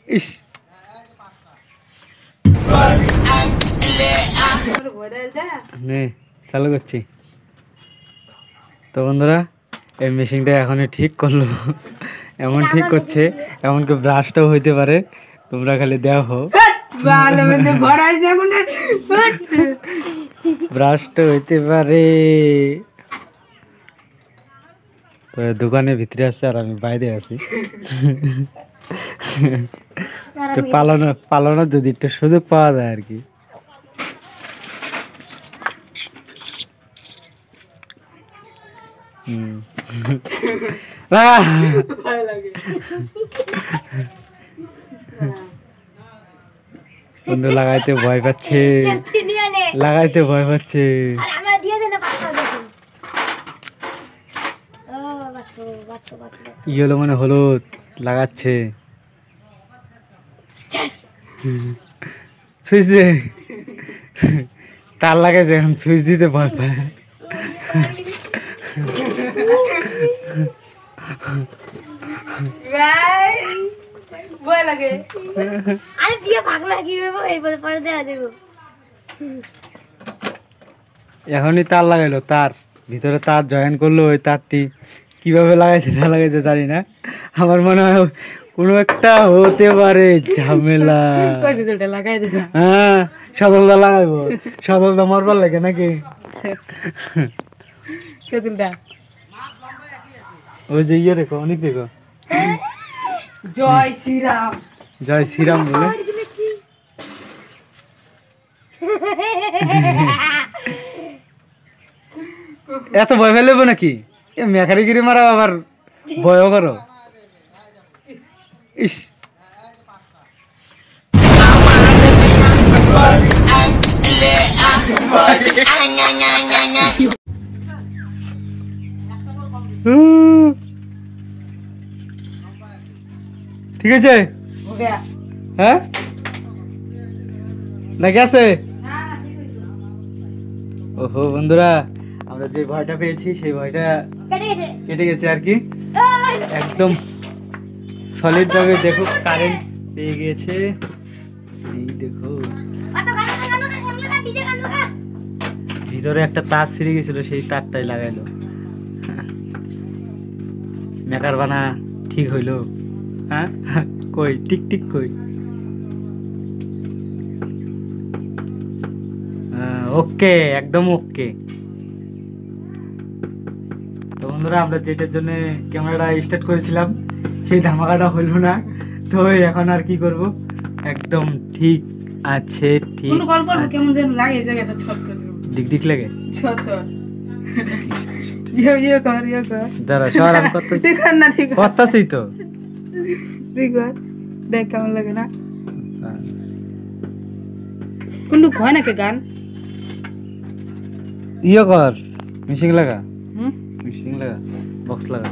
ইস নে চালু করছি। তো বন্ধুরা এই মেশিনটা এখনই ঠিক করলো, এমন ঠিক করছে এমনকি ব্রাশটাও হইতে পারে, তোমরা খালি দেখো। ব্রাশটা হইতে পারে। তো দোকানের ভিতরে আছে আর আমি বাইরে আছি। তো পালানোর যদি একটা সুযোগ পাওয়া যায় আর কি। বন্ধু লাগাইতে ভয় পাচ্ছে, লাগাইতে ভয় পাচ্ছে। ই হলো মানে হলুদ লাগাচ্ছে। সুইচ দে, তার লাগাইছে এখন সুইচ দিতে ভয় পায়। এখনই তার লাগাইলো, তার ভিতরে তার জয়েন করলো। ওই তারটি কিভাবে লাগাইছে না লাগাইছে জানি না। আমার মনে হয় কোনো একটা হতে পারে ঝামেলা। হ্যাঁ সদলদা লাগাইবো, সদলদা মরবার লাগে নাকি? ওই যে ইয়ে রেখো, অনেক রেখো। জয় শ্রীরাম, জয় শ্রীরাম বলে। এত ভয় ফেলে নাকি? মেখারি গিরি মারা আবার ভয় করো। ইস ঠিক আছে, হ্যাঁ নাকি আছে? ওহো বন্ধুরা, আমরা যে ভয়টা পেয়েছি সেই ভয়টা কেটে গেছে আর কি। একদম সলিড ভাবে দেখো কারেন্ট পেয়ে গিয়েছে। এই দেখো ভিতরে একটা তার ছিঁড়ে গেছিল, সেই তারটাই লাগাইলো। মেকার বানা ঠিক হইলো। হ্যাঁ কই টিক টিক কই? ওকে, একদম ওকে। তো বন্ধুরা আমরা যেটার জন্য ক্যামেরাটা স্টার্ট করেছিলাম সেই ধামাকাটা হইল না। তো এখন আর কি করব, একদম ঠিক আছে। ঠিক কেমন যেন লাগে জায়গাটা ছোট ছোট ডিক ডিক লাগে ছোট ছোট। ইয়ে কর ইয়ে কর, দাঁড়া সর আমি করতে ঠিক না? ঠিক করতেছি তো, ঠিক দেখ কেমন লাগে না? কোন হয় নাকি গান? ইয়ে কর, মিশিং লাগা, মিশিং লাগা, বক্স লাগা।